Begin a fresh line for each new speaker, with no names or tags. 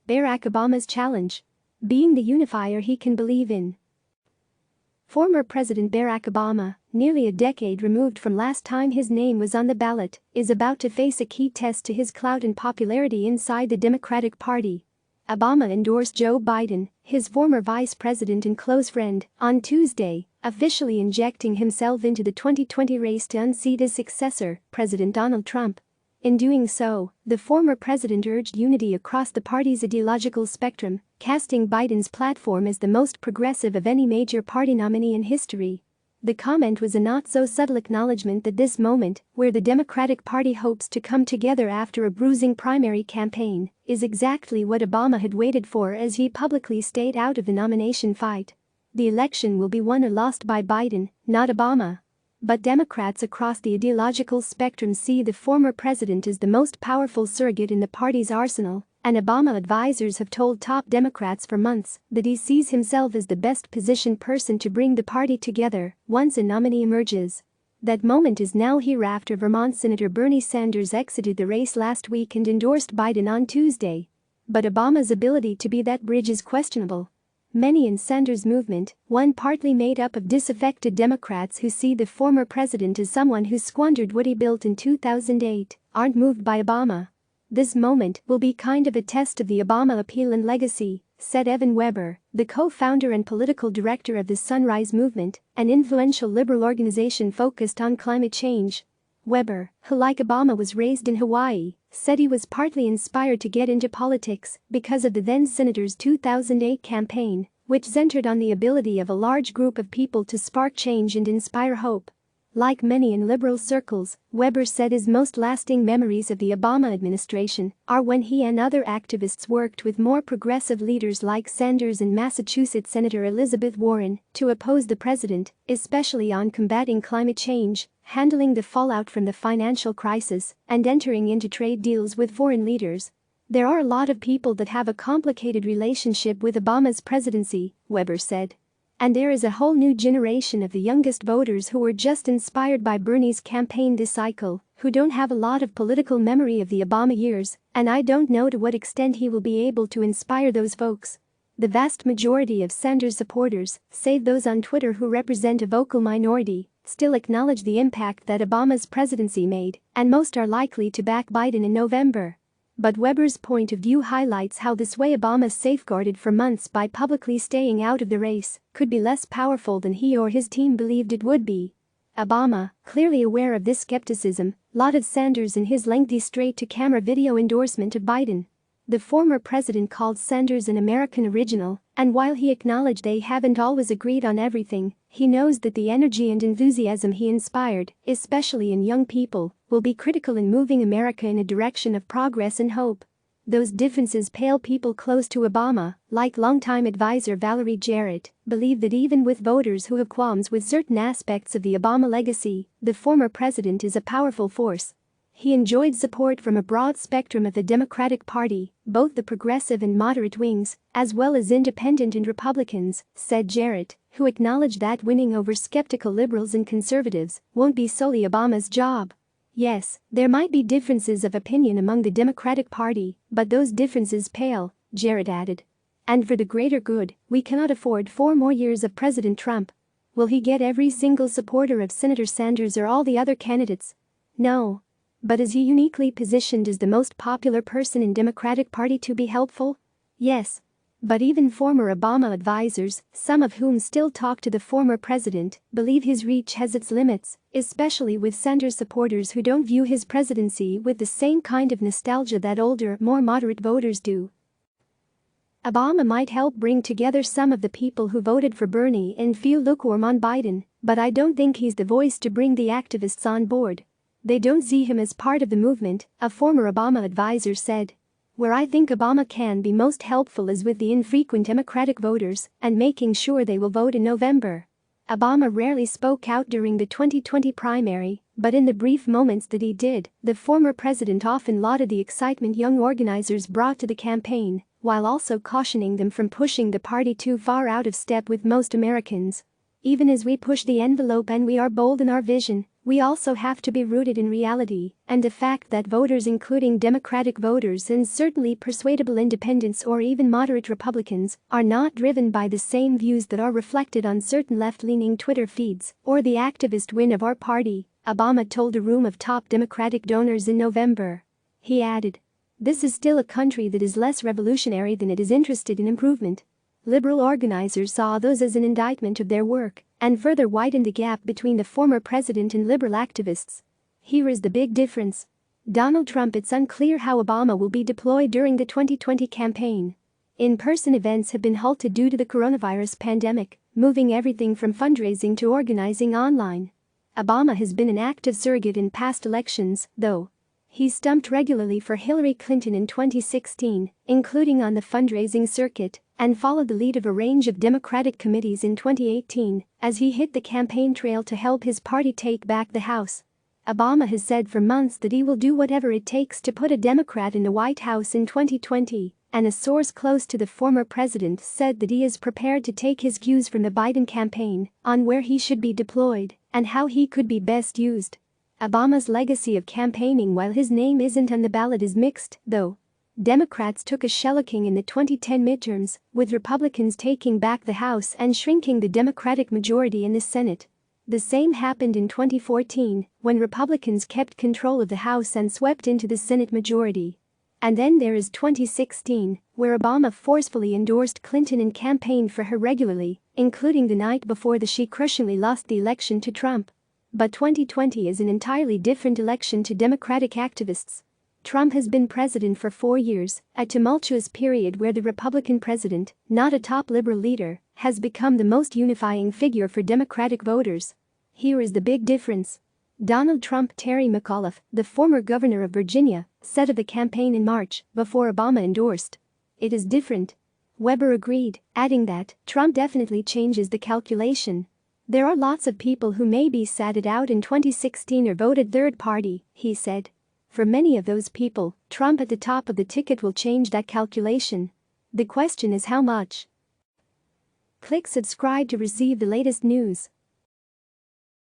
Barack Obama's challenge. Being the unifier he can believe in. Former President Barack Obama, nearly a decade removed from last time his name was on the ballot, is about to face a key test to his clout and popularity inside the Democratic Party. Obama endorsed Joe Biden, his former vice president and close friend, on Tuesday, officially injecting himself into the 2020 race to unseat his successor, President Donald Trump. In doing so, the former president urged unity across the party's ideological spectrum, casting Biden's platform as the most progressive of any major party nominee in history. The comment was a not-so-subtle acknowledgment that this moment, where the Democratic Party hopes to come together after a bruising primary campaign, is exactly what Obama had waited for as he publicly stayed out of the nomination fight. The election will be won or lost by Biden, not Obama. But Democrats across the ideological spectrum see the former president as the most powerful surrogate in the party's arsenal, and Obama advisors have told top Democrats for months that he sees himself as the best-positioned person to bring the party together once a nominee emerges. That moment is now here after Vermont Senator Bernie Sanders exited the race last week and endorsed Biden on Tuesday. But Obama's ability to be that bridge is questionable. Many in Sanders' movement, one partly made up of disaffected Democrats who see the former president as someone who squandered what he built in 2008, aren't moved by Obama. This moment will be kind of a test of the Obama appeal and legacy, said Evan Weber, the co-founder and political director of the Sunrise Movement, an influential liberal organization focused on climate change. Weber, who like Obama was raised in Hawaii, said he was partly inspired to get into politics because of the then-senator's 2008 campaign, which centered on the ability of a large group of people to spark change and inspire hope. Like many in liberal circles, Weber said his most lasting memories of the Obama administration are when he and other activists worked with more progressive leaders like Sanders and Massachusetts Senator Elizabeth Warren to oppose the president, especially on combating climate change, handling the fallout from the financial crisis, and entering into trade deals with foreign leaders. There are a lot of people that have a complicated relationship with Obama's presidency, Weber said. And there is a whole new generation of the youngest voters who were just inspired by Bernie's campaign this cycle, who don't have a lot of political memory of the Obama years, and I don't know to what extent he will be able to inspire those folks. The vast majority of Sanders supporters, save those on Twitter who represent a vocal minority, still acknowledge the impact that Obama's presidency made, and most are likely to back Biden in November. But Weber's point of view highlights how this way Obama safeguarded for months by publicly staying out of the race could be less powerful than he or his team believed it would be. Obama, clearly aware of this skepticism, lauded Sanders in his lengthy straight-to-camera video endorsement of Biden. The former president called Sanders an American original, and while he acknowledged they haven't always agreed on everything, he knows that the energy and enthusiasm he inspired, especially in young people, will be critical in moving America in a direction of progress and hope. Those differences pale people close to Obama, like longtime advisor Valerie Jarrett, believe that even with voters who have qualms with certain aspects of the Obama legacy, the former president is a powerful force. He enjoyed support from a broad spectrum of the Democratic Party, both the progressive and moderate wings, as well as independent and Republicans, said Jarrett, who acknowledged that winning over skeptical liberals and conservatives won't be solely Obama's job. Yes, there might be differences of opinion among the Democratic Party, but those differences pale, Jarrett added. And for the greater good, we cannot afford 4 more years of President Trump. Will he get every single supporter of Senator Sanders or all the other candidates? No. But is he uniquely positioned as the most popular person in Democratic Party to be helpful? Yes. But even former Obama advisors, some of whom still talk to the former president, believe his reach has its limits, especially with Sanders supporters who don't view his presidency with the same kind of nostalgia that older, more moderate voters do. Obama might help bring together some of the people who voted for Bernie and feel lukewarm on Biden, but I don't think he's the voice to bring the activists on board. They don't see him as part of the movement, a former Obama advisor said. Where I think Obama can be most helpful is with the infrequent Democratic voters and making sure they will vote in November. Obama rarely spoke out during the 2020 primary, but in the brief moments that he did, the former president often lauded the excitement young organizers brought to the campaign, while also cautioning them from pushing the party too far out of step with most Americans. Even as we push the envelope and we are bold in our vision, We also have to be rooted in reality and the fact that voters, including Democratic voters and certainly persuadable independents or even moderate Republicans, are not driven by the same views that are reflected on certain left-leaning Twitter feeds or the activist win of our party, Obama told a room of top Democratic donors in November. He added, "This is still a country that is less revolutionary than it is interested in improvement." Liberal organizers saw those as an indictment of their work and further widened the gap between the former president and liberal activists. Here is the big difference. Donald Trump: it's unclear how Obama will be deployed during the 2020 campaign. In-person events have been halted due to the coronavirus pandemic, moving everything from fundraising to organizing online. Obama has been an active surrogate in past elections, though. He stumped regularly for Hillary Clinton in 2016, including on the fundraising circuit, and followed the lead of a range of Democratic committees in 2018 as he hit the campaign trail to help his party take back the House. Obama has said for months that he will do whatever it takes to put a Democrat in the White House in 2020, and a source close to the former president said that he is prepared to take his cues from the Biden campaign on where he should be deployed and how he could be best used. Obama's legacy of campaigning while his name isn't on the ballot is mixed, though. Democrats took a shellacking in the 2010 midterms, with Republicans taking back the House and shrinking the Democratic majority in the Senate. The same happened in 2014, when Republicans kept control of the House and swept into the Senate majority. And then there is 2016, where Obama forcefully endorsed Clinton and campaigned for her regularly, including the night before she crushingly lost the election to Trump. But 2020 is an entirely different election to Democratic activists. Trump has been president for 4 years, a tumultuous period where the Republican president, not a top liberal leader, has become the most unifying figure for Democratic voters. Here is the big difference. Donald Trump: Terry McAuliffe, the former governor of Virginia, said of the campaign in March, before Obama endorsed, "It is different." Weber agreed, adding that Trump definitely changes the calculation. "There are lots of people who maybe sat it out in 2016 or voted third party," he said. "For many of those people, Trump at the top of the ticket will change that calculation. The question is how much." Click subscribe to receive the latest news.